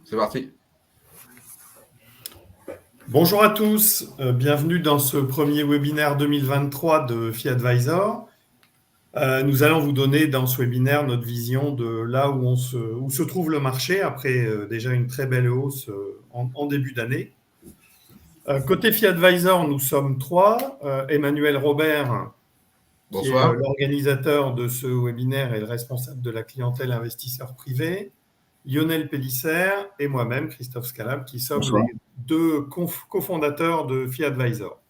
C'est parti. Bonjour à tous, bienvenue dans ce premier webinaire 2023 de FiAdvisor. Nous allons vous donner dans ce webinaire notre vision de là où se trouve le marché après déjà une très belle hausse en début d'année. Côté FiAdvisor, nous sommes trois. Emmanuel Robert, qui est Bonsoir. l'organisateur de ce webinaire et le responsable de la clientèle investisseur privé. Lionel Pélissère et moi-même, Christophe Scalab, qui sommes Bonsoir. les deux cofondateurs de FiAdvisor.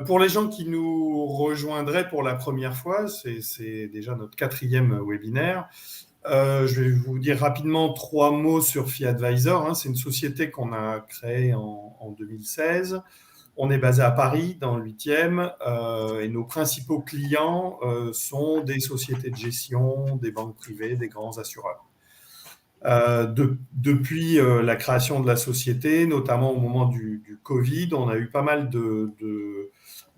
Pour les gens qui nous rejoindraient pour la première fois, c'est déjà notre 4e webinaire. Je vais vous dire rapidement 3 mots sur FiAdvisor. C'est une société qu'on a créée en 2016. On est basé à Paris, dans le 8e, et nos principaux clients sont des sociétés de gestion, des banques privées, des grands assureurs. Depuis la création de la société, notamment au moment du Covid, on a eu pas mal de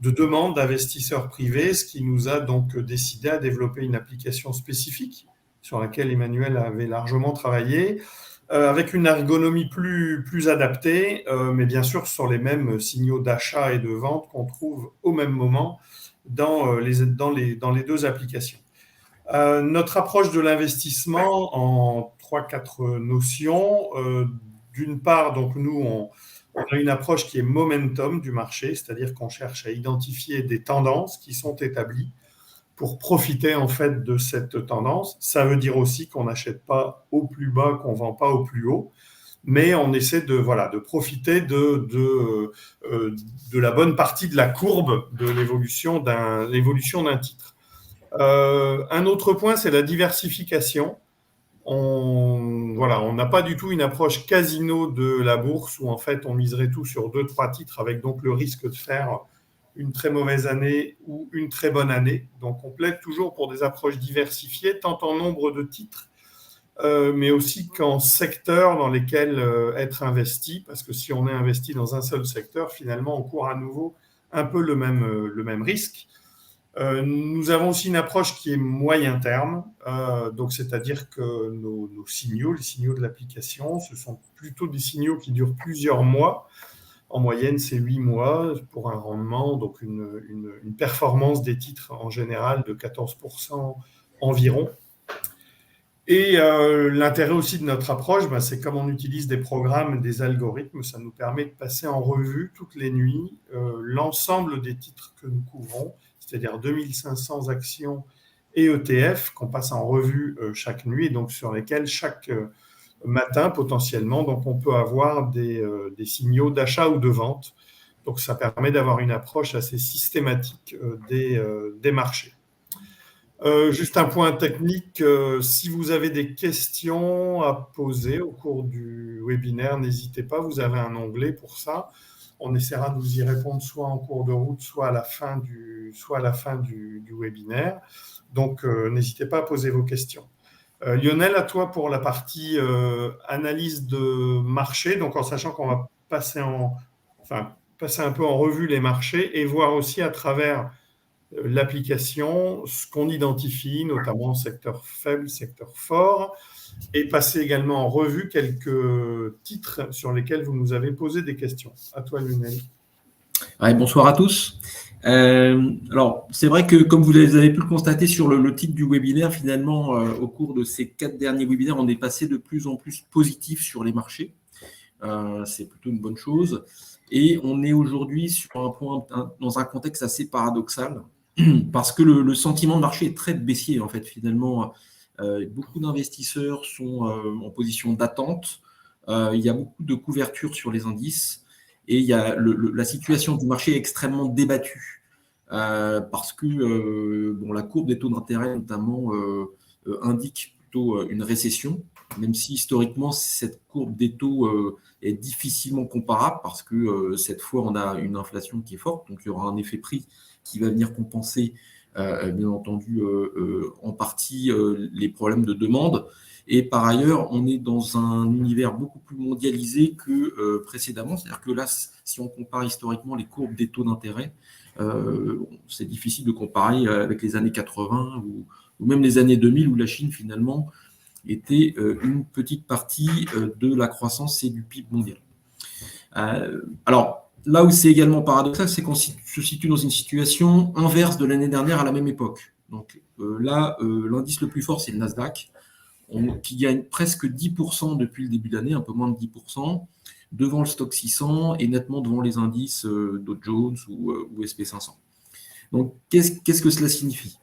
demandes d'investisseurs privés, ce qui nous a donc décidé à développer une application spécifique sur laquelle Emmanuel avait largement travaillé, avec une ergonomie plus adaptée, mais bien sûr sur les mêmes signaux d'achat et de vente qu'on trouve au même moment dans les deux applications. Notre approche de l'investissement en 3-4 notions. D'une part, donc nous, on a une approche qui est momentum du marché, c'est-à-dire qu'on cherche à identifier des tendances qui sont établies pour profiter en fait de cette tendance. Ça veut dire aussi qu'on n'achète pas au plus bas, qu'on ne vend pas au plus haut, mais on essaie de profiter de la bonne partie de la courbe de l'évolution d'un titre. Un autre point, c'est la diversification. On n'a pas du tout une approche casino de la bourse où en fait on miserait tout sur 2-3 titres avec donc le risque de faire une très mauvaise année ou une très bonne année. Donc on plaide toujours pour des approches diversifiées, tant en nombre de titres, mais aussi qu'en secteurs dans lesquels être investi, parce que si on est investi dans un seul secteur, finalement on court à nouveau un peu le même risque. Nous avons aussi une approche qui est moyen terme, donc c'est-à-dire que nos signaux, les signaux de l'application, ce sont plutôt des signaux qui durent plusieurs mois. En moyenne, c'est 8 mois pour un rendement, donc une performance des titres en général de 14% environ. Et l'intérêt aussi de notre approche, c'est comme on utilise des programmes, des algorithmes, ça nous permet de passer en revue toutes les nuits l'ensemble des titres que nous couvrons, c'est-à-dire 2500 actions et ETF qu'on passe en revue chaque nuit, et donc sur lesquels chaque matin potentiellement, donc on peut avoir des signaux d'achat ou de vente. Donc ça permet d'avoir une approche assez systématique des marchés. Juste un point technique, si vous avez des questions à poser au cours du webinaire, n'hésitez pas, vous avez un onglet pour ça. On essaiera de vous y répondre soit en cours de route, soit à la fin du webinaire. Donc, n'hésitez pas à poser vos questions. Lionel, à toi pour la partie analyse de marché, donc en sachant qu'on va passer un peu en revue les marchés et voir aussi à travers l'application, ce qu'on identifie, notamment secteur faible, secteur fort, et passer également en revue quelques titres sur lesquels vous nous avez posé des questions. À toi, Lionel. Ouais, bonsoir à tous. Alors, c'est vrai que, comme vous avez pu le constater sur le titre du webinaire, finalement, au cours de ces 4 derniers webinaires, on est passé de plus en plus positif sur les marchés. C'est plutôt une bonne chose. Et on est aujourd'hui sur dans un contexte assez paradoxal, parce que le sentiment de marché est très baissier, en fait, finalement. Beaucoup d'investisseurs sont en position d'attente. Il y a beaucoup de couverture sur les indices. Et il y a la situation du marché est extrêmement débattue parce que la courbe des taux d'intérêt, notamment, indique plutôt une récession, même si historiquement, cette courbe des taux est difficilement comparable parce que cette fois, on a une inflation qui est forte, donc il y aura un effet prix qui va venir compenser, bien entendu, en partie les problèmes de demande. Et par ailleurs, on est dans un univers beaucoup plus mondialisé que précédemment. C'est-à-dire que là, si on compare historiquement les courbes des taux d'intérêt, c'est difficile de comparer avec les années 80 ou même les années 2000 où la Chine, finalement, était une petite partie de la croissance et du PIB mondial. Alors, là où c'est également paradoxal, c'est qu'on se situe dans une situation inverse de l'année dernière à la même époque. Donc là, l'indice le plus fort, c'est le Nasdaq, qui gagne presque 10% depuis le début de l'année, un peu moins de 10%, devant le stock 600 et nettement devant les indices Dow Jones ou SP500. Donc, qu'est-ce que cela signifie ?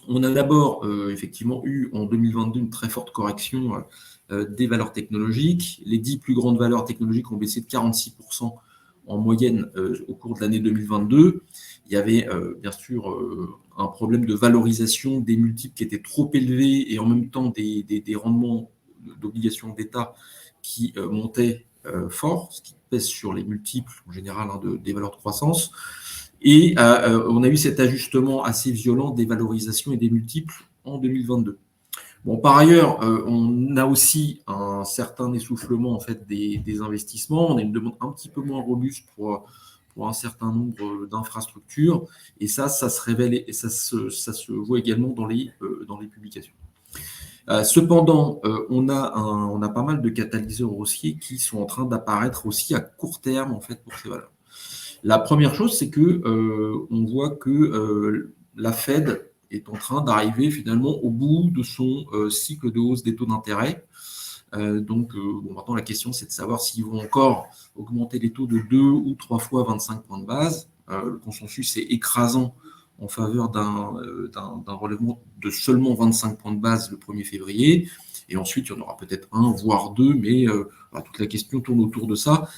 On a d'abord effectivement eu en 2022 une très forte correction des valeurs technologiques. Les 10 plus grandes valeurs technologiques ont baissé de 46% en moyenne au cours de l'année 2022. Il y avait bien sûr un problème de valorisation des multiples qui étaient trop élevés et en même temps des rendements d'obligations d'État qui montaient fort, ce qui pèse sur les multiples en général des valeurs de croissance. Et on a eu cet ajustement assez violent des valorisations et des multiples en 2022. Bon, par ailleurs, on a aussi un certain essoufflement en fait des investissements. On a une demande un petit peu moins robuste pour un certain nombre d'infrastructures. Et ça se révèle et ça se voit également dans les publications. Cependant, on a pas mal de catalyseurs haussiers qui sont en train d'apparaître aussi à court terme en fait pour ces valeurs. La première chose, c'est que on voit que la Fed est en train d'arriver finalement au bout de son cycle de hausse des taux d'intérêt. Donc, maintenant, la question, c'est de savoir s'ils vont encore augmenter les taux de 2 ou 3 fois 25 points de base. Le consensus est écrasant en faveur d'un relèvement de seulement 25 points de base le 1er février. Et ensuite, il y en aura peut-être un, voire deux, mais toute la question tourne autour de ça.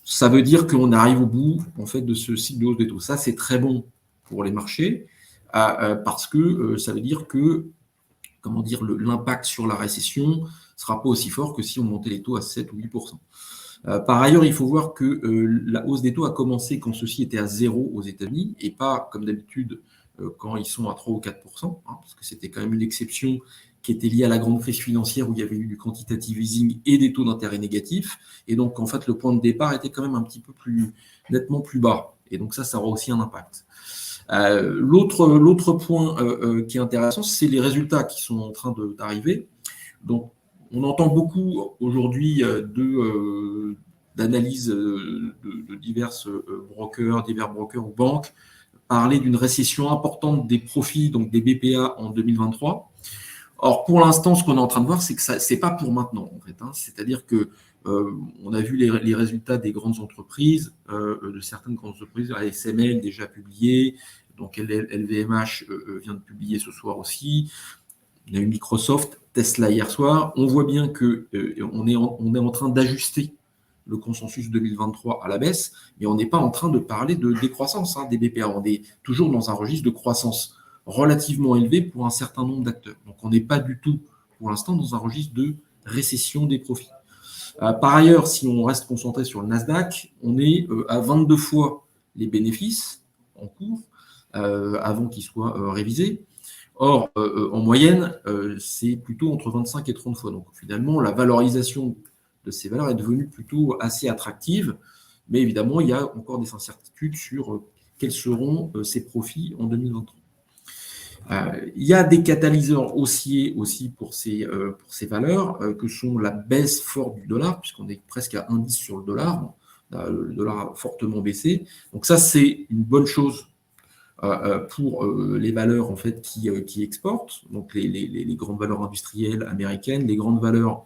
Ça veut dire qu'on arrive au bout en fait, de ce cycle de hausse des taux. Ça, c'est très bon pour les marchés parce que ça veut dire que l'impact sur la récession ne sera pas aussi fort que si on montait les taux à 7 ou 8%. Par ailleurs, il faut voir que la hausse des taux a commencé quand ceux-ci étaient à 0 aux États-Unis et pas comme d'habitude quand ils sont à 3 ou 4%, parce que c'était quand même une exception qui était liée à la grande crise financière où il y avait eu du quantitative easing et des taux d'intérêt négatifs. Et donc, en fait, le point de départ était quand même un petit peu nettement plus bas. Et donc, ça aura aussi un impact. L'autre point qui est intéressant, c'est les résultats qui sont en train d'arriver. Donc, on entend beaucoup aujourd'hui d'analyses de divers brokers ou banques parler d'une récession importante des profits, donc des BPA en 2023. Or, pour l'instant, ce qu'on est en train de voir, c'est que ce n'est pas pour maintenant, en fait. C'est-à-dire que on a vu les résultats des grandes entreprises, de certaines grandes entreprises, ASML déjà publié, donc LVMH vient de publier ce soir aussi. Il y a eu Microsoft, Tesla hier soir. On voit bien qu'on est en train d'ajuster le consensus 2023 à la baisse, mais on n'est pas en train de parler de décroissance des BPA. On est toujours dans un registre de croissance relativement élevé pour un certain nombre d'acteurs. Donc, on n'est pas du tout, pour l'instant, dans un registre de récession des profits. Par ailleurs, si on reste concentré sur le Nasdaq, on est à 22 fois les bénéfices en cours avant qu'ils soient révisés. Or, en moyenne, c'est plutôt entre 25 et 30 fois. Donc, finalement, la valorisation de ces valeurs est devenue plutôt assez attractive. Mais évidemment, il y a encore des incertitudes sur quels seront ces profits en 2023. Il y a des catalyseurs haussiers aussi pour ces valeurs, que sont la baisse forte du dollar, puisqu'on est presque à 1,10 sur le dollar. Le dollar a fortement baissé. Donc ça, c'est une bonne chose pour les valeurs en fait, qui exportent, donc les grandes valeurs industrielles américaines, les grandes valeurs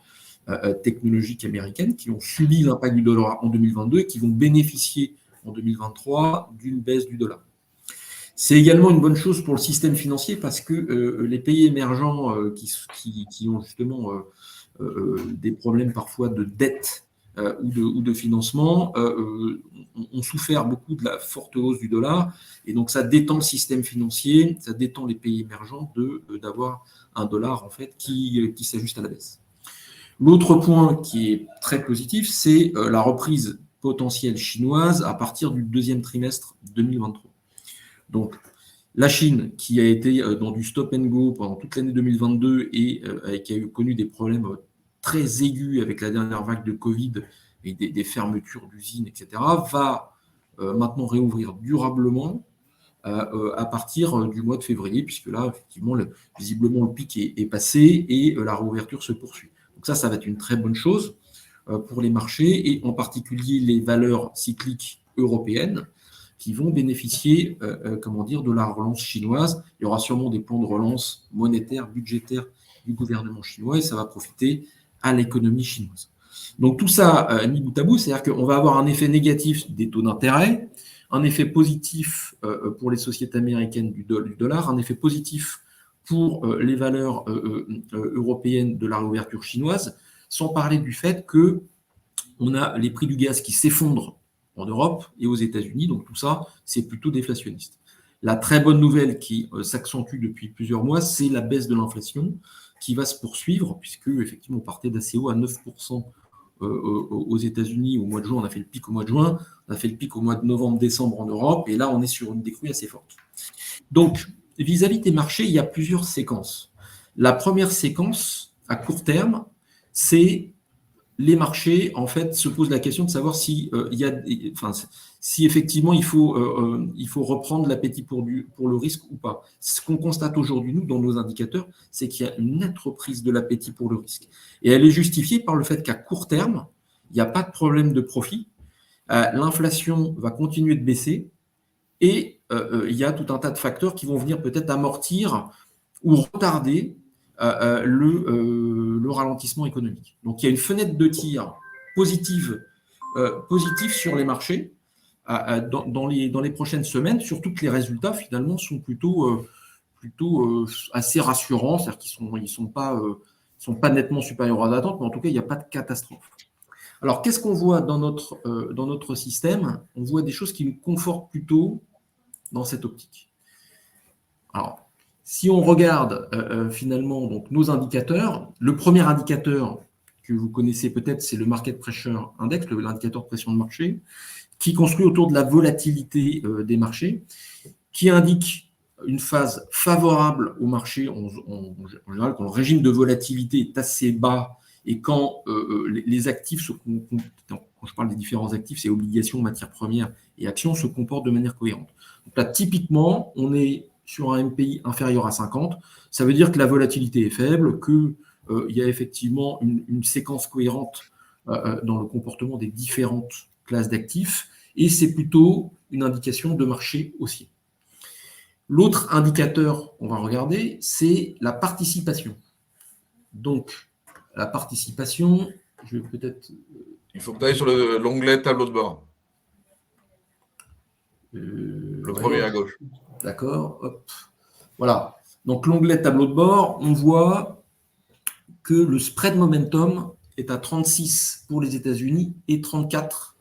technologiques américaines qui ont subi l'impact du dollar en 2022 et qui vont bénéficier en 2023 d'une baisse du dollar. C'est également une bonne chose pour le système financier parce que les pays émergents qui ont justement des problèmes parfois de dette ou de financement ont souffert beaucoup de la forte hausse du dollar et donc ça détend le système financier, ça détend les pays émergents d'avoir un dollar en fait qui s'ajuste à la baisse. L'autre point qui est très positif, c'est la reprise potentielle chinoise à partir du deuxième trimestre 2023. Donc, la Chine, qui a été dans du stop and go pendant toute l'année 2022 et qui a connu des problèmes très aigus avec la dernière vague de Covid et des fermetures d'usines, etc., va maintenant réouvrir durablement à partir du mois de février, puisque là, effectivement, visiblement, le pic est passé et la réouverture se poursuit. Donc ça va être une très bonne chose pour les marchés, et en particulier les valeurs cycliques européennes qui vont bénéficier de la relance chinoise. Il y aura sûrement des plans de relance monétaire, budgétaire du gouvernement chinois, et ça va profiter à l'économie chinoise. Donc tout ça mis bout à bout, c'est-à-dire qu'on va avoir un effet négatif des taux d'intérêt, un effet positif pour les sociétés américaines du dollar, un effet positif pour les valeurs européennes de la réouverture chinoise, sans parler du fait qu'on a les prix du gaz qui s'effondrent en Europe et aux États-Unis. Donc tout ça, c'est plutôt déflationniste. La très bonne nouvelle qui s'accentue depuis plusieurs mois, c'est la baisse de l'inflation qui va se poursuivre, puisque effectivement on partait d'assez haut à 9% aux États-Unis au mois de juin. On a fait le pic au mois de juin, on a fait le pic au mois de novembre-décembre en Europe, et là on est sur une décrue assez forte. Donc vis-à-vis des marchés, il y a plusieurs séquences. La première séquence, à court terme, c'est les marchés, en fait, se posent la question de savoir si effectivement il faut reprendre l'appétit pour le risque ou pas. Ce qu'on constate aujourd'hui, nous, dans nos indicateurs, c'est qu'il y a une nette reprise de l'appétit pour le risque. Et elle est justifiée par le fait qu'à court terme, il n'y a pas de problème de profit, l'inflation va continuer de baisser, et il y a tout un tas de facteurs qui vont venir peut-être amortir ou retarder le ralentissement économique. Donc il y a une fenêtre de tir positive sur les marchés dans les prochaines semaines, surtout que les résultats finalement sont plutôt assez rassurants, c'est-à-dire qu'ils sont pas nettement supérieurs aux attentes, mais en tout cas il n'y a pas de catastrophe. Alors qu'est-ce qu'on voit dans notre système? On voit des choses qui nous confortent plutôt dans cette optique. Alors, si on regarde finalement donc, nos indicateurs, le premier indicateur que vous connaissez peut-être, c'est le Market Pressure Index, l'indicateur de pression de marché, qui construit autour de la volatilité des marchés, qui indique une phase favorable au marché, en général, quand le régime de volatilité est assez bas et quand les actifs, quand je parle des différents actifs, c'est obligations, matières premières et actions, se comportent de manière cohérente. Donc là, typiquement, on est sur un MPI inférieur à 50, ça veut dire que la volatilité est faible, qu'il y a effectivement une séquence cohérente dans le comportement des différentes classes d'actifs, et c'est plutôt une indication de marché haussier. L'autre indicateur qu'on va regarder, c'est la participation. Donc, la participation, je vais peut-être... Il faut que tu ailles sur l'onglet tableau de bord. Le premier à gauche. D'accord, hop. Voilà. Donc, l'onglet tableau de bord, on voit que le spread momentum est à 36 pour les États-Unis et 34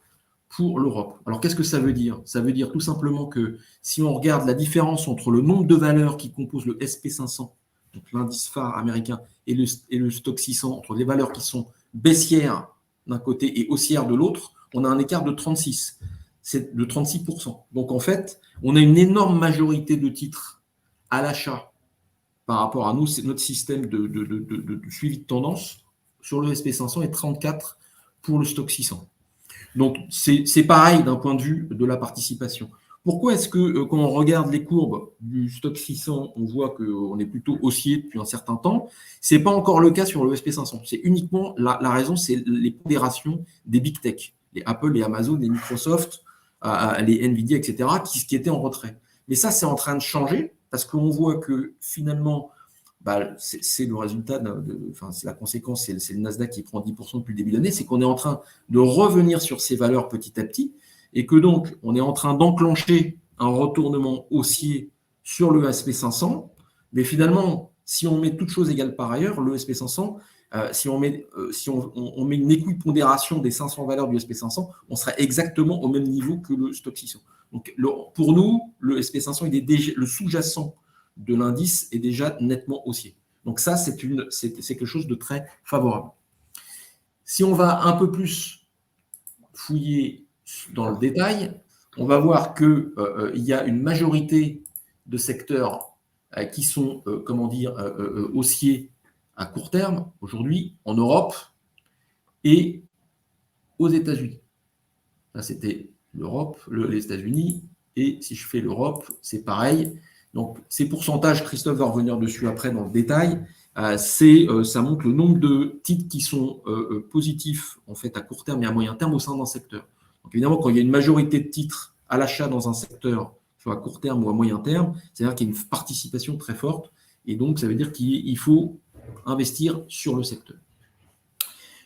pour l'Europe. Alors, qu'est-ce que ça veut dire? Ça veut dire tout simplement que si on regarde la différence entre le nombre de valeurs qui composent le SP500, donc l'indice phare américain, et le stock 600, entre les valeurs qui sont baissières d'un côté et haussières de l'autre, on a un écart de 36. C'est de 36%. Donc, en fait, on a une énorme majorité de titres à l'achat par rapport à nous, c'est notre système de suivi de tendance sur le SP500 et 34 pour le stock 600. Donc, c'est pareil d'un point de vue de la participation. Pourquoi est-ce que quand on regarde les courbes du stock 600, on voit qu'on est plutôt haussier depuis un certain temps? Ce n'est pas encore le cas sur le SP500. C'est uniquement la raison, c'est les pondérations des big tech, les Apple, les Amazon, les Microsoft, les Nvidia, etc., qui étaient en retrait. Mais ça, c'est en train de changer parce qu'on voit que finalement, c'est le résultat, c'est la conséquence, c'est le Nasdaq qui prend 10% depuis le début de l'année, c'est qu'on est en train de revenir sur ces valeurs petit à petit et que donc, on est en train d'enclencher un retournement haussier sur le SP500. Mais finalement, si on met toutes choses égales par ailleurs, le SP500, si on met une équipondération des 500 valeurs du SP500, on serait exactement au même niveau que le stock 600. Donc, pour nous, le SP500, il est déjà, le sous-jacent de l'indice est déjà nettement haussier. Donc ça, c'est quelque chose de très favorable. Si on va un peu plus fouiller dans le détail, on va voir qu'il y a une majorité de secteurs qui sont, haussiers à court terme, aujourd'hui, en Europe et aux États-Unis. Là, c'était l'Europe, les États-Unis et si je fais l'Europe, c'est pareil. Donc, ces pourcentages, Christophe va revenir dessus après dans le détail, ça montre le nombre de titres qui sont positifs en fait, à court terme et à moyen terme au sein d'un secteur. Donc, évidemment, quand il y a une majorité de titres à l'achat dans un secteur, soit à court terme ou à moyen terme, c'est-à-dire qu'il y a une participation très forte, et donc ça veut dire qu'il faut investir sur le secteur.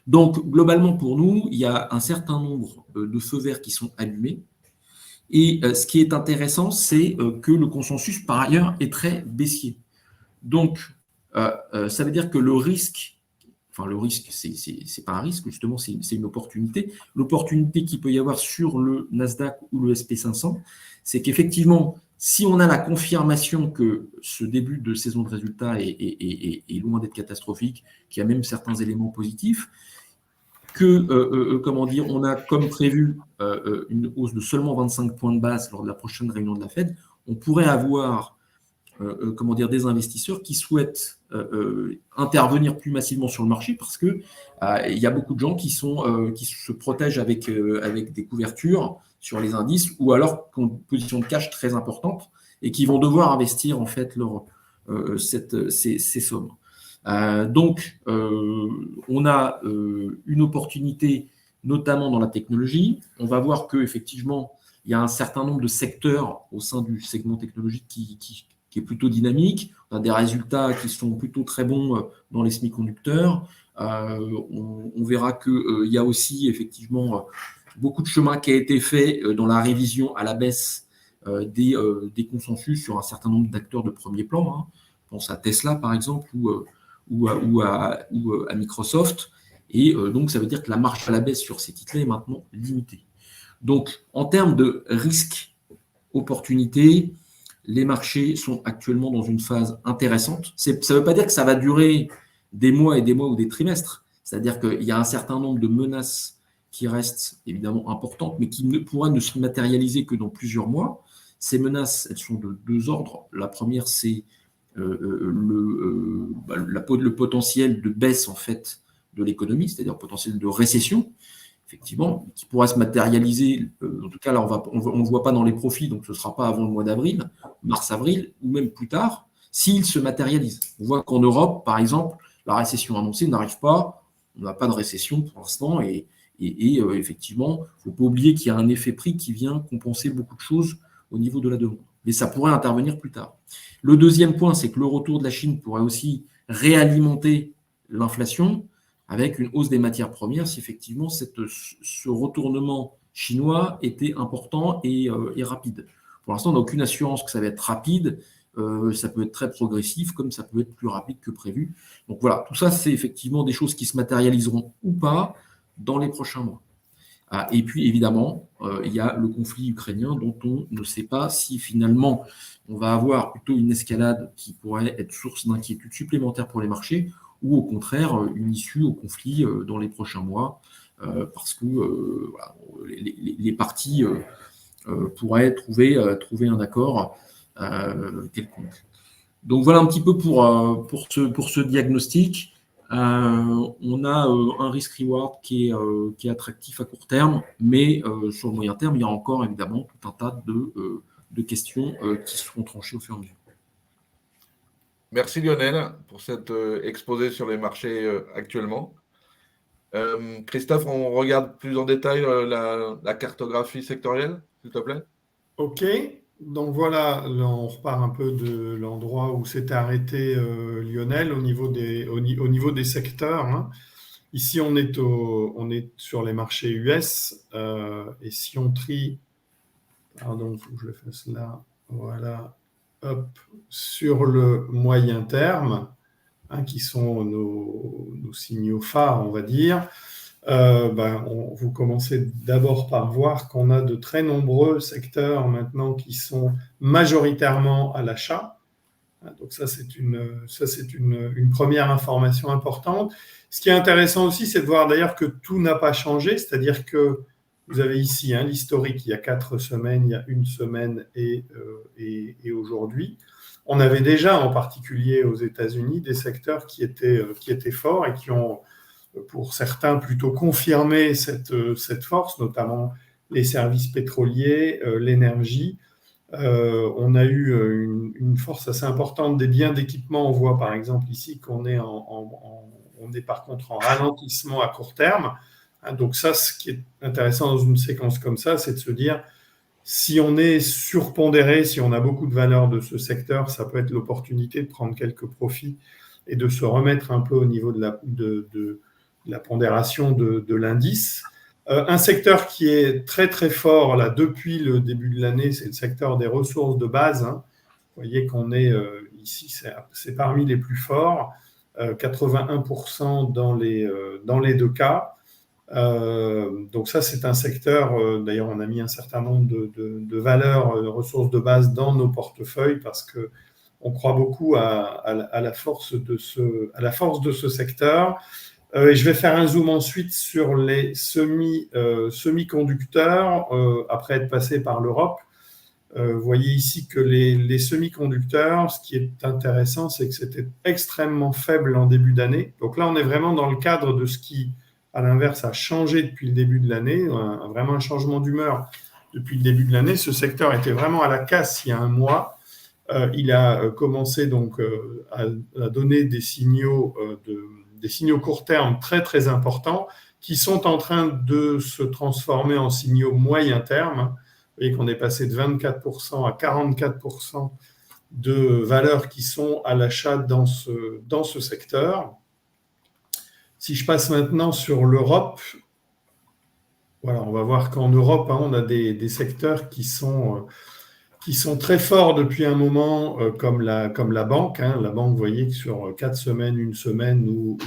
Donc, globalement, pour nous, il y a un certain nombre de feux verts qui sont allumés. Et ce qui est intéressant, c'est que le consensus, par ailleurs, est très baissier. Donc, ça veut dire que le risque, c'est pas un risque, justement, c'est une opportunité. L'opportunité qu'il peut y avoir sur le Nasdaq ou le SP500, c'est qu'effectivement, si on a la confirmation que ce début de saison de résultats est loin d'être catastrophique, qu'il y a même certains éléments positifs, que, on a comme prévu une hausse de seulement 25 points de base lors de la prochaine réunion de la Fed, on pourrait avoir des investisseurs qui souhaitent intervenir plus massivement sur le marché parce que il y a beaucoup de gens qui se protègent avec des couvertures sur les indices ou alors qui ont une position de cash très importante et qui vont devoir investir en fait ces sommes. Donc, on a une opportunité, notamment dans la technologie. On va voir qu'effectivement, il y a un certain nombre de secteurs au sein du segment technologique qui est plutôt dynamique. On a des résultats qui sont plutôt très bons dans les semi-conducteurs. On verra qu'il y a aussi effectivement beaucoup de chemin qui a été fait dans la révision à la baisse des consensus sur un certain nombre d'acteurs de premier plan. Hein. Je pense à Tesla, par exemple, ou à Microsoft. Et donc, ça veut dire que la marche à la baisse sur ces titres-là est maintenant limitée. Donc, en termes de risque-opportunité, les marchés sont actuellement dans une phase intéressante. Ça ne veut pas dire que ça va durer des mois et des mois ou des trimestres. C'est-à-dire qu'il y a un certain nombre de menaces qui restent évidemment importantes, mais qui ne pourraient ne se matérialiser que dans plusieurs mois. Ces menaces, elles sont de deux ordres. La première, c'est le potentiel de baisse en fait de l'économie, c'est-à-dire le potentiel de récession, effectivement, qui pourra se matérialiser. En tout cas, là, on ne voit pas dans les profits, donc ce ne sera pas avant le mois d'avril, mars-avril, ou même plus tard, s'il se matérialise. On voit qu'en Europe, par exemple, la récession annoncée n'arrive pas. On n'a pas de récession pour l'instant, et effectivement, il ne faut pas oublier qu'il y a un effet prix qui vient compenser beaucoup de choses au niveau de la demande. Mais ça pourrait intervenir plus tard. Le deuxième point, c'est que le retour de la Chine pourrait aussi réalimenter l'inflation avec une hausse des matières premières si effectivement ce retournement chinois était important et rapide. Pour l'instant, on n'a aucune assurance que ça va être rapide. Ça peut être très progressif, comme ça peut être plus rapide que prévu. Donc voilà, tout ça, c'est effectivement des choses qui se matérialiseront ou pas dans les prochains mois. Et puis, évidemment, il y a le conflit ukrainien dont on ne sait pas si finalement on va avoir plutôt une escalade qui pourrait être source d'inquiétude supplémentaire pour les marchés ou au contraire une issue au conflit dans les prochains mois parce que les parties pourraient trouver un accord quelconque. Donc voilà un petit peu pour ce diagnostic. On a un risk-reward qui est attractif à court terme, mais sur le moyen terme, il y a encore évidemment tout un tas de questions qui seront tranchées au fur et à mesure. Merci Lionel pour cet exposé sur les marchés actuellement. Christophe, on regarde plus en détail la cartographie sectorielle, s'il te plaît. OK. Donc voilà, là, on repart un peu de l'endroit où s'était arrêté Lionel au niveau des secteurs. Hein. Ici, on est sur les marchés US et si on trie, pardon, il faut que je le fasse là, voilà, hop, sur le moyen terme, hein, qui sont nos signaux phares, on va dire. Vous commencez d'abord par voir qu'on a de très nombreux secteurs maintenant qui sont majoritairement à l'achat. Donc ça, c'est une première information importante. Ce qui est intéressant aussi, c'est de voir d'ailleurs que tout n'a pas changé, c'est-à-dire que vous avez ici l'historique, il y a 4 semaines, il y a 1 semaine et aujourd'hui. On avait déjà, en particulier aux États-Unis, des secteurs qui étaient forts et qui ont pour certains plutôt confirmer cette force, notamment les services pétroliers, l'énergie, On a eu une force assez importante des biens d'équipement. On voit par exemple ici qu'on est, on est par contre en ralentissement à court terme. Donc ça, ce qui est intéressant dans une séquence comme ça, c'est de se dire, si on est surpondéré, si on a beaucoup de valeur de ce secteur, ça peut être l'opportunité de prendre quelques profits et de se remettre un peu au niveau de la pondération de l'indice. Un secteur qui est très très fort là, depuis le début de l'année, c'est le secteur des ressources de base. Vous voyez qu'on est ici, c'est parmi les plus forts, 81% dans les deux cas. Donc ça, c'est un secteur, d'ailleurs on a mis un certain nombre de valeurs, de ressources de base dans nos portefeuilles parce qu'on croit beaucoup à la force de ce secteur. Et je vais faire un zoom ensuite sur les semi-conducteurs, après être passé par l'Europe. Vous voyez ici que les semi-conducteurs, ce qui est intéressant, c'est que c'était extrêmement faible en début d'année. Donc là, on est vraiment dans le cadre de ce qui, à l'inverse, a changé depuis le début de l'année, vraiment un changement d'humeur depuis le début de l'année. Ce secteur était vraiment à la casse il y a un mois. Il a commencé donc à donner des signaux court terme très très importants qui sont en train de se transformer en signaux moyen terme. Vous voyez qu'on est passé de 24% à 44% de valeurs qui sont à l'achat dans ce secteur. Si je passe maintenant sur l'Europe, voilà, on va voir qu'en Europe, on a des secteurs qui sont très forts depuis un moment, comme la banque. La banque, vous voyez que sur 4 semaines, une semaine, où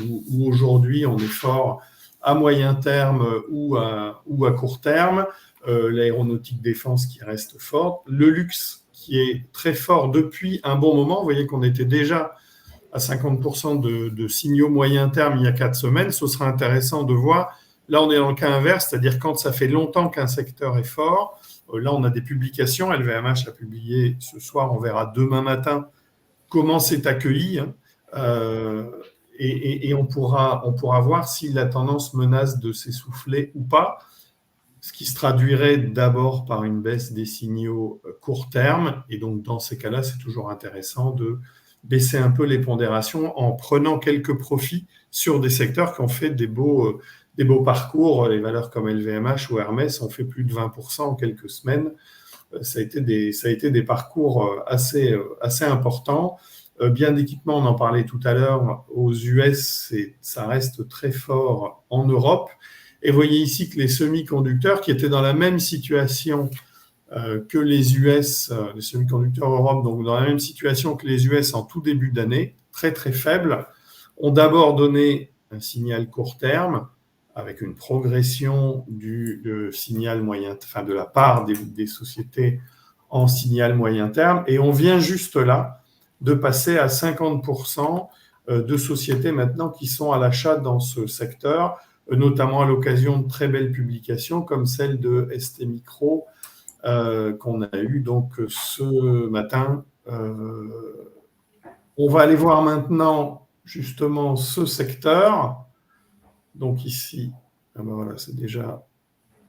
aujourd'hui, on est fort à moyen terme ou à court terme. L'aéronautique défense qui reste forte. Le luxe qui est très fort depuis un bon moment. Vous voyez qu'on était déjà à 50% de signaux moyen terme il y a 4 semaines. Ce sera intéressant de voir. Là, on est dans le cas inverse, c'est-à-dire quand ça fait longtemps qu'un secteur est fort. Là, on a des publications. LVMH a publié ce soir, on verra demain matin comment c'est accueilli. Et on pourra voir si la tendance menace de s'essouffler ou pas, ce qui se traduirait d'abord par une baisse des signaux court terme. Et donc, dans ces cas-là, c'est toujours intéressant de baisser un peu les pondérations en prenant quelques profits sur des secteurs qui ont fait des beaux parcours. Les valeurs comme LVMH ou Hermès ont fait plus de 20% en quelques semaines. Ça a été des parcours assez importants. Bien d'équipement, on en parlait tout à l'heure, aux US, ça reste très fort en Europe. Et vous voyez ici que les semi-conducteurs qui étaient dans la même situation que les US, les semi-conducteurs Europe, donc dans la même situation que les US en tout début d'année, très très faibles, ont d'abord donné un signal court terme avec une progression du signal moyen, enfin de la part des sociétés en signal moyen terme. Et on vient juste là de passer à 50% de sociétés maintenant qui sont à l'achat dans ce secteur, notamment à l'occasion de très belles publications comme celle de ST Micro qu'on a eu donc ce matin. On va aller voir maintenant justement ce secteur. Donc ici, voilà, c'est déjà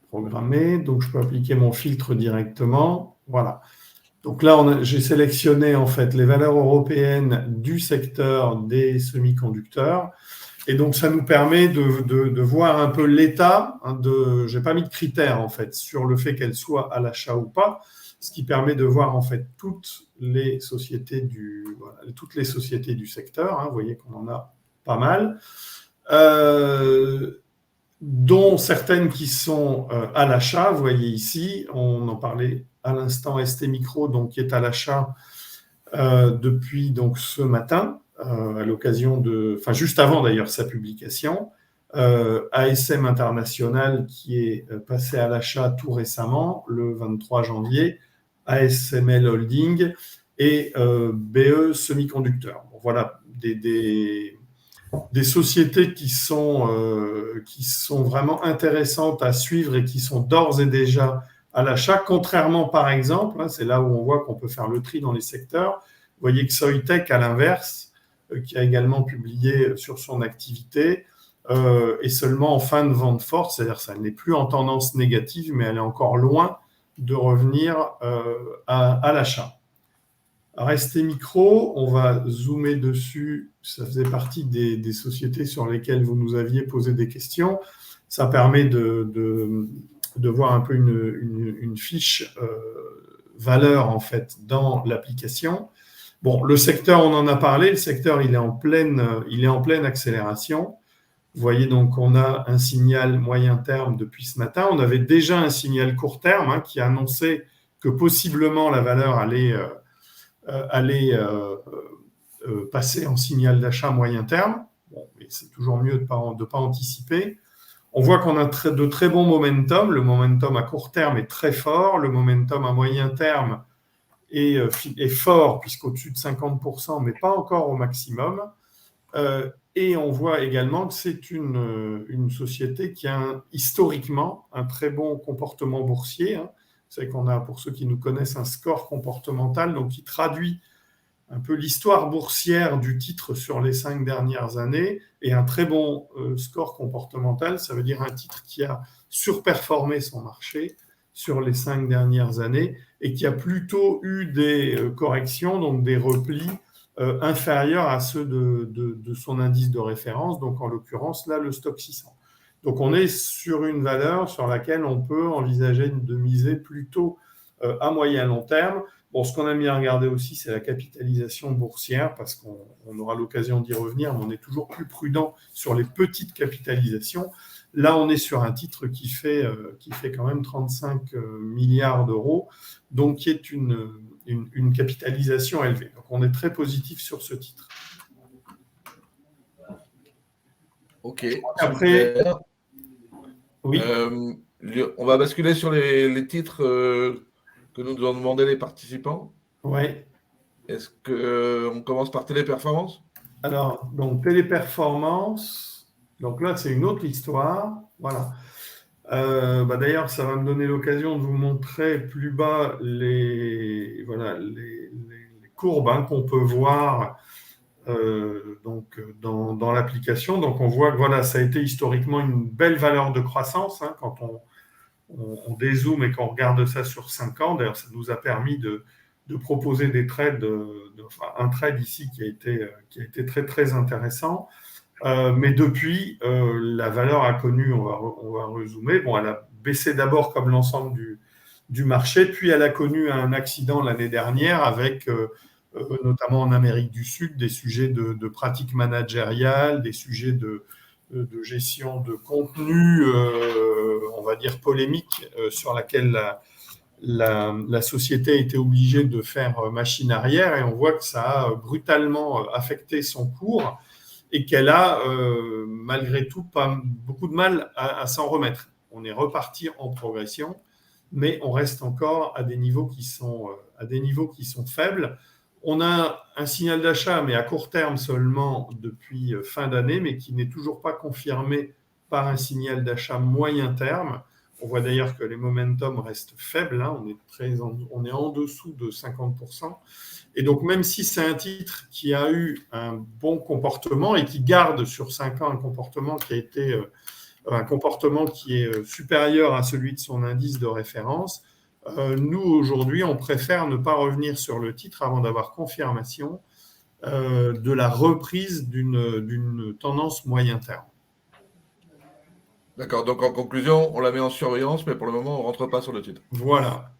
programmé. Donc je peux appliquer mon filtre directement. Voilà. Donc là, j'ai sélectionné en fait les valeurs européennes du secteur des semi-conducteurs. Et donc, ça nous permet de voir un peu l'état. Je n'ai pas mis de critères en fait sur le fait qu'elles soient à l'achat ou pas, ce qui permet de voir en fait toutes les sociétés du secteur. Vous voyez qu'on en a pas mal, dont certaines qui sont à l'achat. Vous voyez ici, on en parlait à l'instant, ST Micro, donc qui est à l'achat depuis donc ce matin. À l'occasion juste avant d'ailleurs sa publication, ASM International qui est passé à l'achat tout récemment, le 23 janvier, ASML Holding et BE Semiconducteurs. Bon, voilà des sociétés qui sont vraiment intéressantes à suivre et qui sont d'ores et déjà à l'achat, contrairement par exemple, c'est là où on voit qu'on peut faire le tri dans les secteurs. Vous voyez que Soitec, à l'inverse, qui a également publié sur son activité, est seulement en fin de vente forte, c'est-à-dire ça n'est plus en tendance négative, mais elle est encore loin de revenir à l'achat. Restez micro, on va zoomer dessus. Ça faisait partie des sociétés sur lesquelles vous nous aviez posé des questions. Ça permet de voir un peu une fiche valeur en fait dans l'application. Bon, le secteur, on en a parlé. Le secteur, il est en pleine accélération. Vous voyez donc on a un signal moyen terme depuis ce matin. On avait déjà un signal court terme qui annonçait que possiblement la valeur allait passer en signal d'achat moyen terme. Bon, mais c'est toujours mieux de ne pas anticiper. On voit qu'on a de très bons momentum. Le momentum à court terme est très fort. Le momentum à moyen terme est fort, puisqu'au-dessus de 50%, mais pas encore au maximum. Et on voit également que c'est une société qui a historiquement un très bon comportement boursier. Vous savez qu'on a, pour ceux qui nous connaissent, un score comportemental donc qui traduit un peu l'histoire boursière du titre sur les 5 dernières années, et un très bon score comportemental, ça veut dire un titre qui a surperformé son marché sur les 5 dernières années et qui a plutôt eu des corrections, donc des replis inférieurs à ceux de son indice de référence, donc en l'occurrence là le Stoxx 600. Donc on est sur une valeur sur laquelle on peut envisager de miser plutôt à moyen long terme. Bon, ce qu'on a mis à regarder aussi, c'est la capitalisation boursière, parce qu'on aura l'occasion d'y revenir, mais on est toujours plus prudent sur les petites capitalisations. Là, on est sur un titre qui fait quand même 35 milliards d'euros, donc qui est une capitalisation élevée. Donc, on est très positif sur ce titre. Ok. Après, oui. On va basculer sur les titres que nous ont demandé les participants. Oui. Est-ce qu'on commence par Téléperformance ? Alors, donc Téléperformance, donc là, c'est une autre histoire. Voilà. D'ailleurs, ça va me donner l'occasion de vous montrer plus bas les courbes qu'on peut voir donc, dans l'application. Donc, on voit que voilà, ça a été historiquement une belle valeur de croissance quand on dézoome et qu'on regarde ça sur 5 ans. D'ailleurs, ça nous a permis de proposer des trades, un trade ici qui a été très, très intéressant. Mais depuis, la valeur a connu, on va rezoomer, bon, elle a baissé d'abord comme l'ensemble du marché, puis elle a connu un accident l'année dernière avec, notamment en Amérique du Sud, des sujets de pratiques managériales, des sujets de gestion de contenu, on va dire polémique, sur laquelle la société a été obligée de faire machine arrière, et on voit que ça a brutalement affecté son cours et qu'elle a malgré tout pas beaucoup de mal à s'en remettre. On est reparti en progression, mais on reste encore à des niveaux qui sont faibles. On a un signal d'achat, mais à court terme seulement depuis fin d'année, mais qui n'est toujours pas confirmé par un signal d'achat moyen terme. On voit d'ailleurs que les momentum restent faibles, on est en dessous de 50%. Et donc, même si c'est un titre qui a eu un bon comportement et qui garde sur 5 ans un comportement qui est supérieur à celui de son indice de référence, nous, aujourd'hui, on préfère ne pas revenir sur le titre avant d'avoir confirmation de la reprise d'une tendance moyen terme. D'accord, donc en conclusion, on la met en surveillance, mais pour le moment, on ne rentre pas sur le titre. Voilà.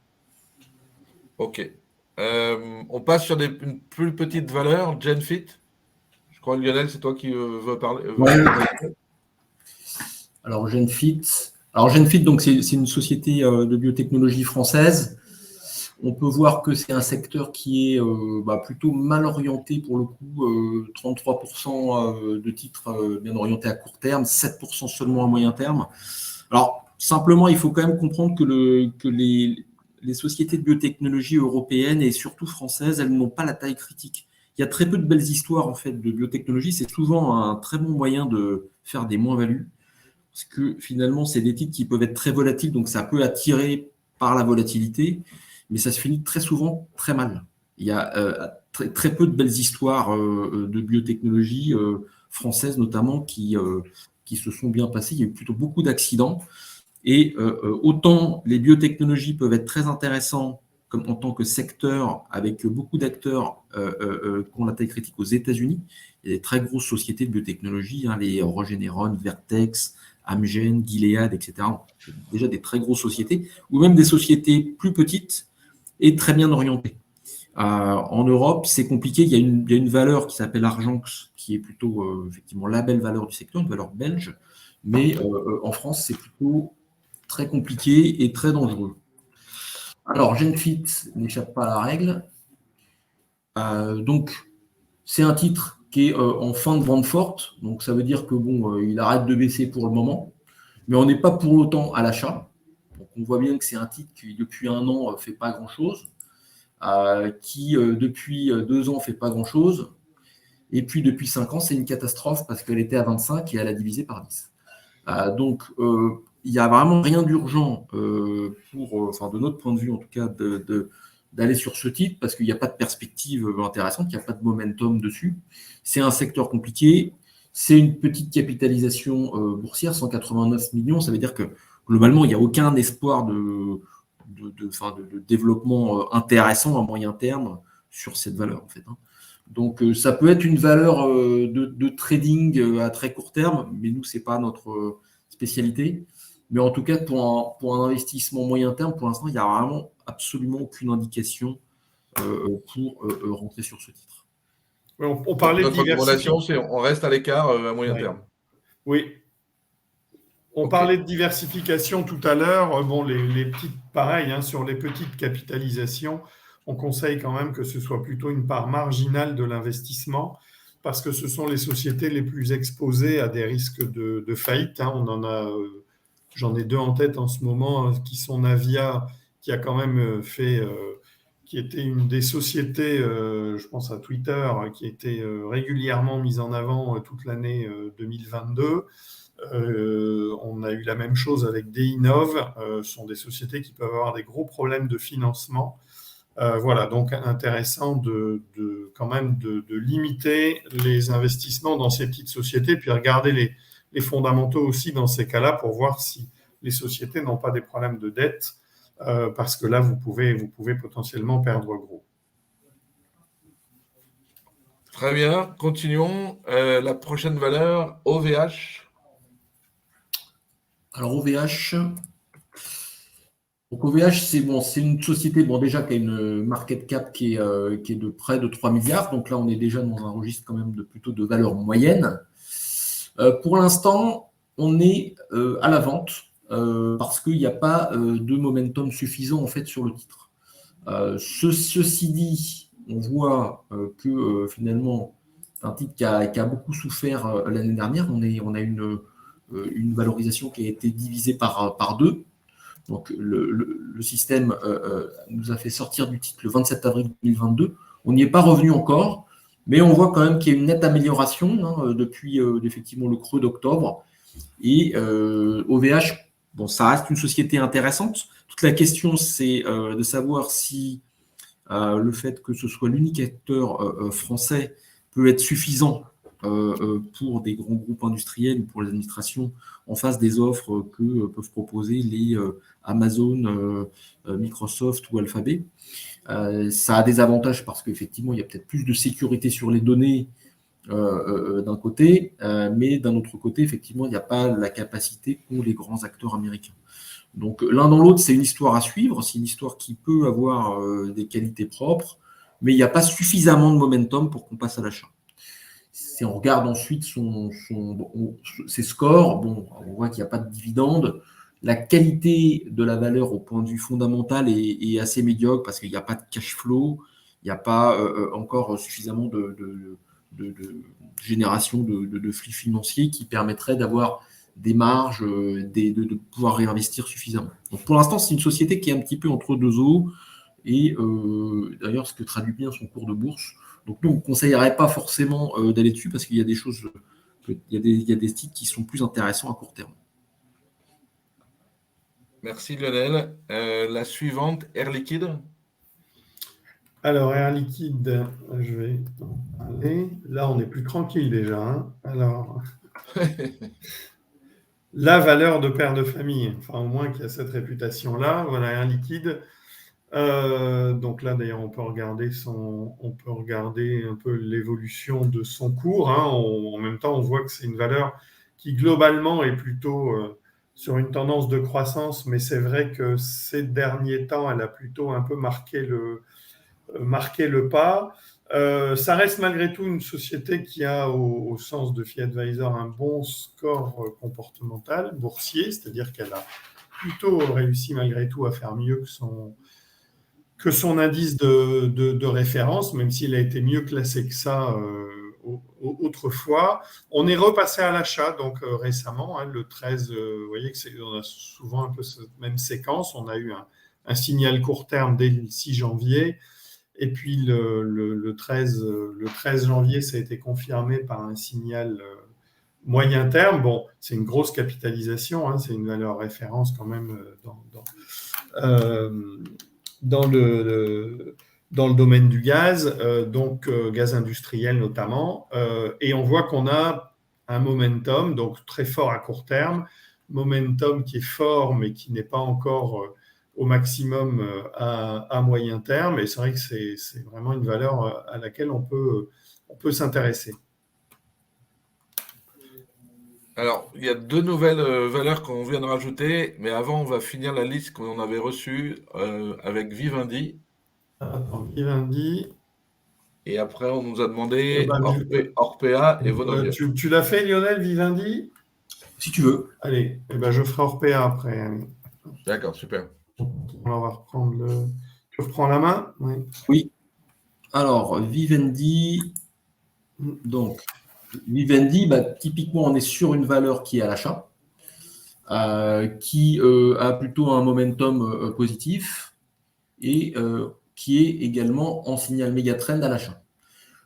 Ok. On passe sur une plus petite valeur, Genfit. Je crois, Lionel, c'est toi qui veux parler. Alors, Genfit, donc, c'est une société de biotechnologie française. On peut voir que c'est un secteur qui est plutôt mal orienté pour le coup, 33% de titres bien orientés à court terme, 7% seulement à moyen terme. Alors, simplement, il faut quand même comprendre que les sociétés de biotechnologie européennes et surtout françaises, elles n'ont pas la taille critique. Il y a très peu de belles histoires en fait de biotechnologie. C'est souvent un très bon moyen de faire des moins-values, parce que finalement, c'est des titres qui peuvent être très volatiles, donc ça peut attirer par la volatilité, mais ça se finit très souvent très mal. Il y a très peu de belles histoires de biotechnologie françaises notamment qui se sont bien passées. Il y a eu plutôt beaucoup d'accidents. Et autant les biotechnologies peuvent être très intéressants comme en tant que secteur, avec beaucoup d'acteurs qui ont la taille critique aux États-Unis. Il y a des très grosses sociétés de biotechnologie, hein, les Regeneron, Vertex, Amgen, Gilead, etc. Déjà des très grosses sociétés, ou même des sociétés plus petites et très bien orientées. En Europe, c'est compliqué. Il y a une valeur qui s'appelle Argenx, qui est plutôt effectivement la belle valeur du secteur, une valeur belge. Mais en France, c'est plutôt très compliqué et très dangereux. Alors, Genfit n'échappe pas à la règle. Donc, c'est un titre qui est en fin de vente forte. Donc, ça veut dire que bon, il arrête de baisser pour le moment. Mais on n'est pas pour autant à l'achat. Donc, on voit bien que c'est un titre qui, depuis un an, ne fait pas grand-chose. Qui, depuis 2 ans, ne fait pas grand-chose. Et puis, depuis 5 ans, c'est une catastrophe parce qu'elle était à 25 et elle a divisé par 10. Donc, il n'y a vraiment rien d'urgent de notre point de vue en tout cas, d'aller sur ce titre parce qu'il n'y a pas de perspective intéressante, il n'y a pas de momentum dessus. C'est un secteur compliqué, c'est une petite capitalisation boursière, 189 millions, ça veut dire que globalement, il n'y a aucun espoir de développement intéressant à moyen terme sur cette valeur en fait. Donc, ça peut être une valeur de trading à très court terme, mais nous, ce n'est pas notre spécialité. Mais en tout cas, pour un investissement moyen terme, pour l'instant, il n'y a vraiment absolument aucune indication pour rentrer sur ce titre. On parlait de Notre recommandation, diversification. c'est on reste à l'écart à moyen terme. Oui. On parlait de diversification tout à l'heure. Bon, les petites, pareil, hein, sur les petites capitalisations, on conseille quand même que ce soit plutôt une part marginale de l'investissement parce que ce sont les sociétés les plus exposées à des risques de faillite. Hein. J'en ai 2 en tête en ce moment, qui sont Navia, qui a quand même qui était une des sociétés, je pense à Twitter, qui était régulièrement mise en avant toute l'année 2022. On a eu la même chose avec Deinov. Ce sont des sociétés qui peuvent avoir des gros problèmes de financement. Voilà, donc intéressant quand même de limiter les investissements dans ces petites sociétés, puis regarder les fondamentaux aussi dans ces cas-là pour voir si les sociétés n'ont pas des problèmes de dette, parce que là, vous pouvez potentiellement perdre gros. Très bien, continuons. La prochaine valeur, OVH. Alors, OVH, donc OVH, c'est une société déjà qui a une market cap qui est de près de 3 milliards. Donc là, on est déjà dans un registre quand même plutôt de valeur moyenne. Pour l'instant, on est à la vente parce qu'il n'y a pas de momentum suffisant en fait sur le titre. Ceci dit, on voit que finalement, c'est un titre qui a beaucoup souffert l'année dernière. On a une valorisation qui a été divisée par 2. Donc, le système nous a fait sortir du titre le 27 avril 2022. On n'y est pas revenu encore, mais on voit quand même qu'il y a une nette amélioration depuis effectivement le creux d'octobre. Et OVH, ça reste une société intéressante. Toute la question, c'est de savoir si le fait que ce soit l'unique acteur français peut être suffisant pour des grands groupes industriels ou pour les administrations en face des offres que peuvent proposer les Amazon, Microsoft ou Alphabet. Ça a des avantages parce qu'effectivement, il y a peut-être plus de sécurité sur les données d'un côté, mais d'un autre côté, effectivement, il n'y a pas la capacité qu'ont les grands acteurs américains. Donc, l'un dans l'autre, c'est une histoire à suivre, c'est une histoire qui peut avoir des qualités propres, mais il n'y a pas suffisamment de momentum pour qu'on passe à l'achat. Si on regarde ensuite ses scores, on voit qu'il n'y a pas de dividende. La qualité de la valeur au point de vue fondamental est assez médiocre parce qu'il n'y a pas de cash flow, il n'y a pas encore suffisamment de génération de flux financiers qui permettraient d'avoir des marges, de pouvoir réinvestir suffisamment. Donc pour l'instant, c'est une société qui est un petit peu entre 2 eaux et d'ailleurs, ce que traduit bien son cours de bourse. Donc nous, on ne conseillerait pas forcément d'aller dessus parce qu'il y a des choses, il y a des titres qui sont plus intéressants à court terme. Merci Lionel. La suivante, Air Liquide. Alors, Air Liquide, je vais aller. Là, on est plus tranquille déjà. Alors, la valeur de père de famille, enfin au moins qu'il y a cette réputation-là. Voilà un liquide. Donc là, d'ailleurs, on peut regarder un peu l'évolution de son cours. Hein. En même temps, on voit que c'est une valeur qui globalement est plutôt sur une tendance de croissance, mais c'est vrai que ces derniers temps, elle a plutôt un peu marqué le pas. Ça reste malgré tout une société qui a, au sens de Fee Advisor, un bon score comportemental, boursier, c'est-à-dire qu'elle a plutôt réussi malgré tout à faire mieux que son indice de référence, même s'il a été mieux classé que ça autrefois. On est repassé à l'achat donc récemment, hein, le 13, vous voyez on a souvent un peu cette même séquence. On a eu un signal court terme dès le 6 janvier, et puis le 13 janvier, ça a été confirmé par un signal moyen terme. Bon, c'est une grosse capitalisation, hein, c'est une valeur référence quand même dans le domaine du gaz, donc gaz industriel notamment, et on voit qu'on a un momentum, donc très fort à court terme, momentum qui est fort mais qui n'est pas encore au maximum à moyen terme, et c'est vrai que c'est vraiment une valeur à laquelle on peut s'intéresser. Alors, il y a 2 nouvelles valeurs qu'on vient de rajouter, mais avant, on va finir la liste qu'on avait reçue avec Vivendi. Vivendi. Et après, on nous a demandé Orpea et Vonovia. Tu l'as fait, Lionel, Vivendi? Si tu veux. Allez, je ferai Orpea après. Allez. D'accord, super. On va reprendre Tu reprends la main? Oui. Alors, Vivendi. Donc, Vivendi, typiquement, on est sur une valeur qui est à l'achat, qui a plutôt un momentum positif et qui est également en signal méga trend à l'achat.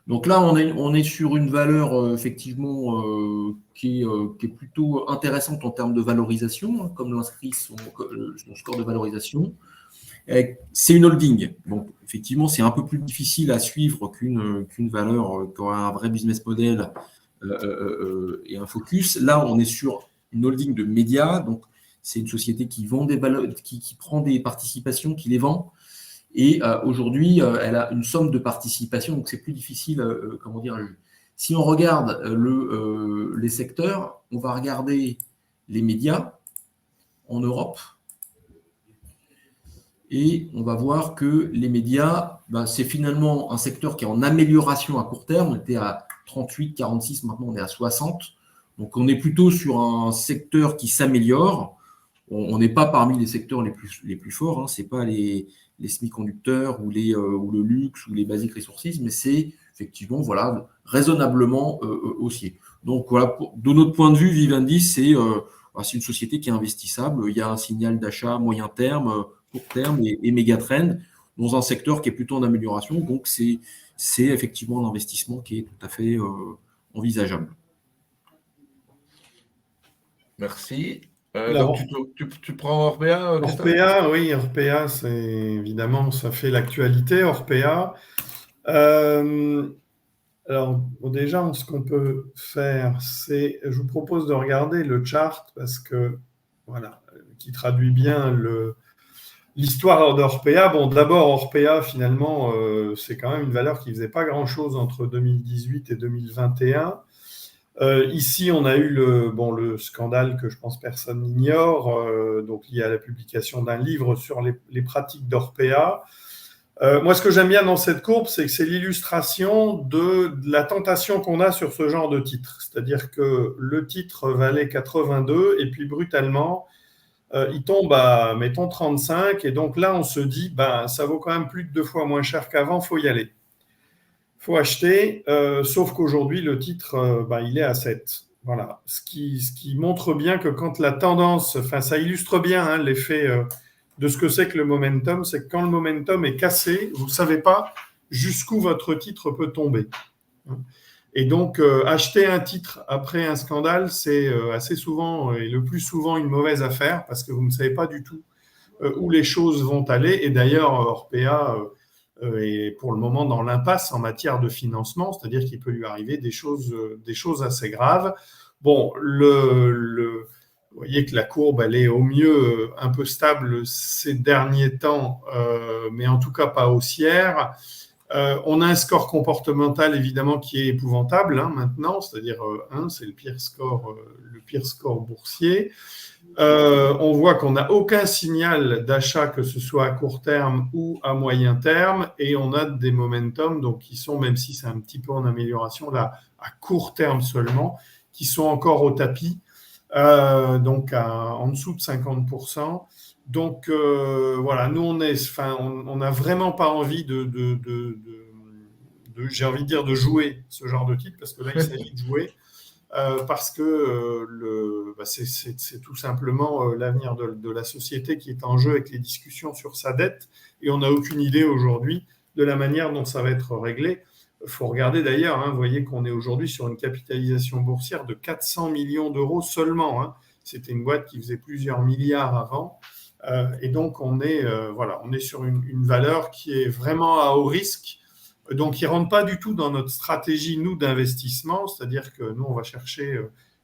Donc là, on est sur une valeur effectivement qui est plutôt intéressante en termes de valorisation, hein, comme l'inscrit son score de valorisation. C'est une holding. Donc, effectivement, c'est un peu plus difficile à suivre qu'une valeur qui aura un vrai business model et un focus. Là, on est sur une holding de médias. Donc, c'est une société qui vend des valeurs, qui prend des participations, qui les vend. Et aujourd'hui, elle a une somme de participations. Donc, c'est plus difficile, comment dire. Si on regarde les secteurs, on va regarder les médias en Europe. Et on va voir que les médias, c'est finalement un secteur qui est en amélioration à court terme. On était à 38, 46, maintenant on est à 60. Donc on est plutôt sur un secteur qui s'améliore. On n'est pas parmi les secteurs les plus forts. Hein. Ce n'est pas les semi-conducteurs ou le luxe ou les basic resources, mais c'est effectivement raisonnablement haussier. Donc voilà, de notre point de vue, Vivendi, c'est une société qui est investissable. Il y a un signal d'achat moyen terme, court terme et méga trend dans un secteur qui est plutôt en amélioration. Donc, c'est effectivement un investissement qui est tout à fait envisageable. Merci. Donc, tu prends Orpea, Christophe ? Orpea, oui, Orpea, c'est évidemment, ça fait l'actualité, Orpea. Alors, déjà, ce qu'on peut faire, c'est, je vous propose de regarder le chart parce que, qui traduit bien l'histoire d'Orpea. Bon, d'abord, Orpea, finalement, c'est quand même une valeur qui ne faisait pas grand-chose entre 2018 et 2021. Ici, on a eu le scandale que je pense personne n'ignore, donc lié à la publication d'un livre sur les pratiques d'Orpea. Moi, ce que j'aime bien dans cette courbe, c'est que c'est l'illustration de la tentation qu'on a sur ce genre de titre. C'est-à-dire que le titre valait 82 et puis brutalement, il tombe à, mettons, 35. Et donc là, on se dit, ça vaut quand même plus de 2 fois moins cher qu'avant, il faut y aller. Il faut acheter, sauf qu'aujourd'hui, le titre, il est à 7. Voilà. Ce qui montre bien que quand la tendance, ça illustre bien l'effet de ce que c'est que le momentum, c'est que quand le momentum est cassé, vous ne savez pas jusqu'où votre titre peut tomber. Et donc, acheter un titre après un scandale, c'est assez souvent, et le plus souvent, une mauvaise affaire parce que vous ne savez pas du tout où les choses vont aller. Et d'ailleurs, Orpea est pour le moment dans l'impasse en matière de financement, c'est-à-dire qu'il peut lui arriver des choses assez graves. Bon, Vous voyez que la courbe, elle est au mieux un peu stable ces derniers temps, mais en tout cas pas haussière. On a un score comportemental évidemment qui est épouvantable maintenant, c'est-à-dire 1, c'est le pire score boursier. On voit qu'on n'a aucun signal d'achat, que ce soit à court terme ou à moyen terme, et on a des momentum donc, qui sont, même si c'est un petit peu en amélioration, là, à court terme seulement, qui sont encore au tapis, donc en dessous de 50%. Donc voilà, nous on n'a vraiment pas envie j'ai envie de dire de jouer ce genre de titre, parce que là il s'agit de jouer. Parce que c'est tout simplement l'avenir de la société qui est en jeu avec les discussions sur sa dette, et on n'a aucune idée aujourd'hui de la manière dont ça va être réglé. Il faut regarder d'ailleurs, vous voyez qu'on est aujourd'hui sur une capitalisation boursière de 400 millions d'euros seulement. C'était une boîte qui faisait plusieurs milliards avant. Et donc on est sur une valeur qui est vraiment à haut risque. Donc, ils ne rentrent pas du tout dans notre stratégie, nous, d'investissement. C'est-à-dire que nous, on va chercher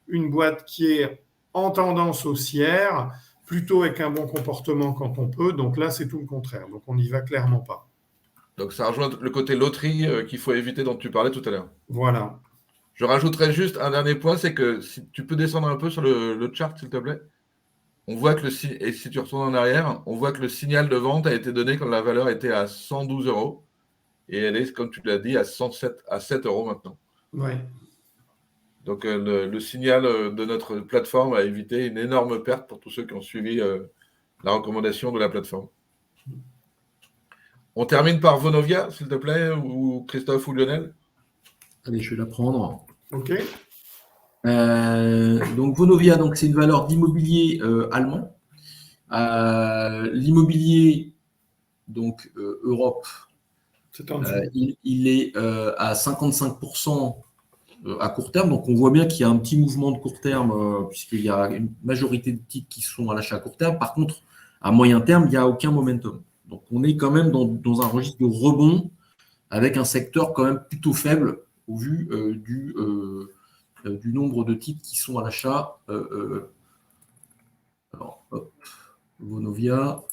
une boîte qui est en tendance haussière, plutôt avec un bon comportement quand on peut. Donc là, c'est tout le contraire. Donc, on n'y va clairement pas. Donc, ça rejoint le côté loterie qu'il faut éviter, dont tu parlais tout à l'heure. Voilà. Je rajouterais juste un dernier point, c'est que si tu peux descendre un peu sur le chart, s'il te plaît. On voit que et si tu retournes en arrière, on voit que le signal de vente a été donné quand la valeur était à 112 €. Et elle est, comme tu l'as dit, à 7 € maintenant. Oui. Donc, le signal de notre plateforme a évité une énorme perte pour tous ceux qui ont suivi la recommandation de la plateforme. On termine par Vonovia, s'il te plaît, ou Christophe ou Lionel. Allez, je vais la prendre. OK. Donc, Vonovia, donc, c'est une valeur d'immobilier allemand. L'immobilier, donc Europe, il est à 55% à court terme. Donc, on voit bien qu'il y a un petit mouvement de court terme, puisqu'il y a une majorité de titres qui sont à l'achat à court terme. Par contre, à moyen terme, il n'y a aucun momentum. Donc, on est quand même dans un registre de rebond avec un secteur quand même plutôt faible au vu du nombre de titres qui sont à l'achat. Alors, hop, Vonovia.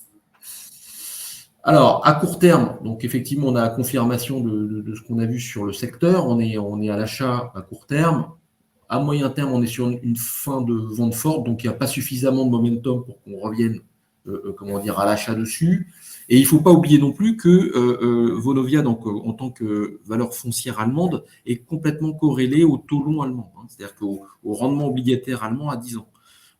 Alors, à court terme, donc effectivement, on a la confirmation de ce qu'on a vu sur le secteur. On est à l'achat à court terme. À moyen terme, on est sur une fin de vente forte, donc il n'y a pas suffisamment de momentum pour qu'on revienne à l'achat dessus. Et il ne faut pas oublier non plus que Vonovia, donc, en tant que valeur foncière allemande, est complètement corrélée au taux long allemand, c'est-à-dire qu'au rendement obligataire allemand à 10 ans.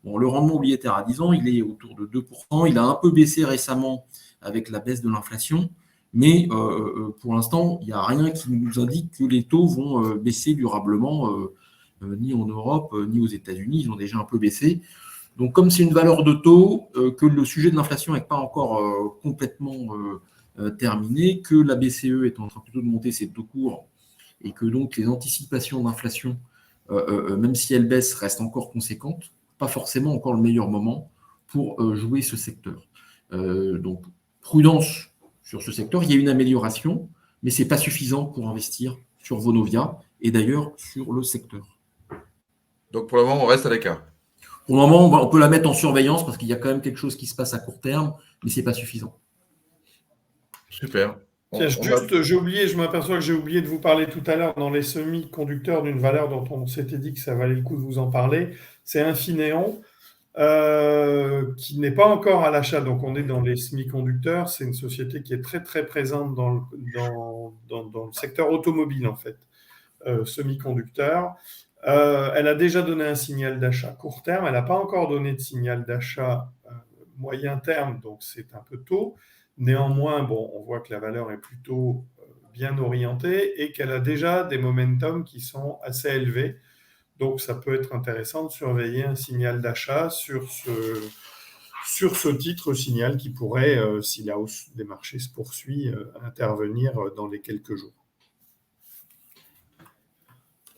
Bon, le rendement obligataire à 10 ans, il est autour de 2%. Il a un peu baissé récemment avec la baisse de l'inflation, mais pour l'instant, il n'y a rien qui nous indique que les taux vont baisser durablement, ni en Europe, ni aux États-Unis. Ils ont déjà un peu baissé. Donc, comme c'est une valeur de taux, que le sujet de l'inflation n'est pas encore complètement terminé, que la BCE est en train plutôt de monter ses taux courts, et que donc les anticipations d'inflation, même si elles baissent, restent encore conséquentes, pas forcément encore le meilleur moment pour jouer ce secteur. Donc, prudence sur ce secteur. Il y a une amélioration, mais ce n'est pas suffisant pour investir sur Vonovia et d'ailleurs sur le secteur. Donc, pour le moment, on reste à l'écart. Pour le moment, on peut la mettre en surveillance parce qu'il y a quand même quelque chose qui se passe à court terme, mais ce n'est pas suffisant. Super. Tiens, je m'aperçois que j'ai oublié de vous parler tout à l'heure dans les semi-conducteurs d'une valeur dont on s'était dit que ça valait le coup de vous en parler. C'est Infineon, qui n'est pas encore à l'achat. Donc, on est dans les semi-conducteurs. C'est une société qui est très, très présente dans le secteur automobile, en fait, semi-conducteur. Elle a déjà donné un signal d'achat court terme. Elle n'a pas encore donné de signal d'achat moyen terme, donc c'est un peu tôt. Néanmoins, on voit que la valeur est plutôt bien orientée et qu'elle a déjà des momentum qui sont assez élevés. Donc, ça peut être intéressant de surveiller un signal d'achat sur ce titre, signal qui pourrait, si la hausse des marchés se poursuit, intervenir dans les quelques jours.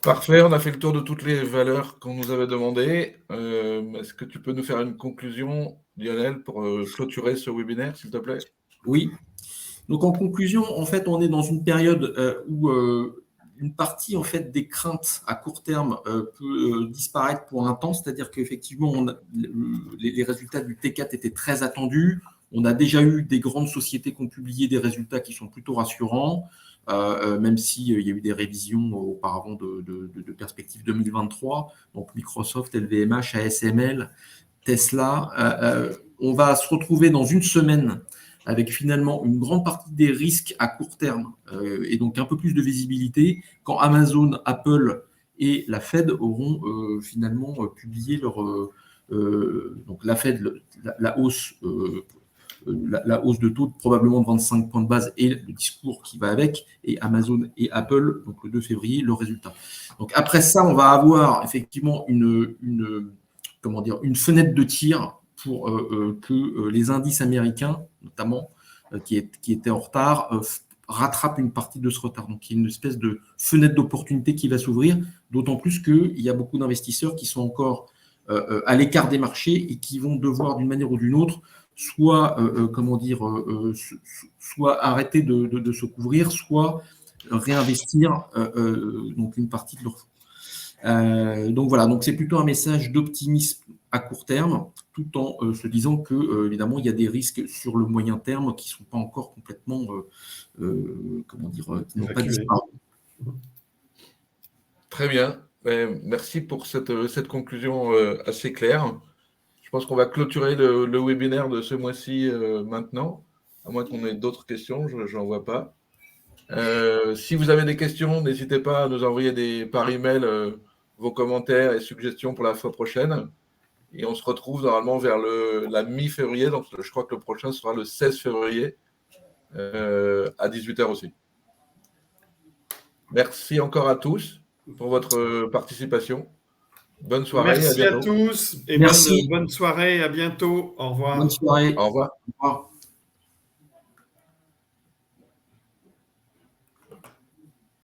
Parfait, on a fait le tour de toutes les valeurs qu'on nous avait demandées. Est-ce que tu peux nous faire une conclusion, Lionel, pour clôturer ce webinaire, s'il te plaît? Oui. Donc, en conclusion, en fait, on est dans une période où une partie en fait des craintes à court terme peut disparaître pour un temps, c'est-à-dire qu'effectivement les résultats du T4 étaient très attendus. On a déjà eu des grandes sociétés qui ont publié des résultats qui sont plutôt rassurants, même s'il y a eu des révisions auparavant de perspectives 2023, donc Microsoft, LVMH, ASML, Tesla. On va se retrouver dans une semaine avec finalement une grande partie des risques à court terme et donc un peu plus de visibilité quand Amazon, Apple et la Fed auront finalement publié leur donc la Fed, la hausse de taux probablement de 25 points de base et le discours qui va avec, et Amazon et Apple, donc le 2 février, le résultat. Donc après ça, on va avoir effectivement une fenêtre de tir pour que les indices américains, notamment, qui étaient en retard, rattrapent une partie de ce retard. Donc il y a une espèce de fenêtre d'opportunité qui va s'ouvrir, d'autant plus qu'il y a beaucoup d'investisseurs qui sont encore à l'écart des marchés et qui vont devoir, d'une manière ou d'une autre, soit arrêter de se couvrir, soit réinvestir donc une partie de leur fonds. Donc voilà, donc c'est plutôt un message d'optimisme à court terme, tout en se disant que évidemment il y a des risques sur le moyen terme qui ne sont pas encore complètement qui n'ont pas disparu. Très bien. Merci pour cette conclusion assez claire. Je pense qu'on va clôturer le webinaire de ce mois-ci maintenant, à moins qu'on ait d'autres questions, je n'en vois pas. Si vous avez des questions, n'hésitez pas à nous envoyer par email vos commentaires et suggestions pour la fois prochaine. Et on se retrouve normalement vers la mi-février, donc je crois que le prochain sera le 16 février à 18h aussi. Merci encore à tous pour votre participation. Bonne soirée. Merci à tous et bonne soirée. À bientôt. Au revoir. Bonne soirée. Au revoir. Au revoir.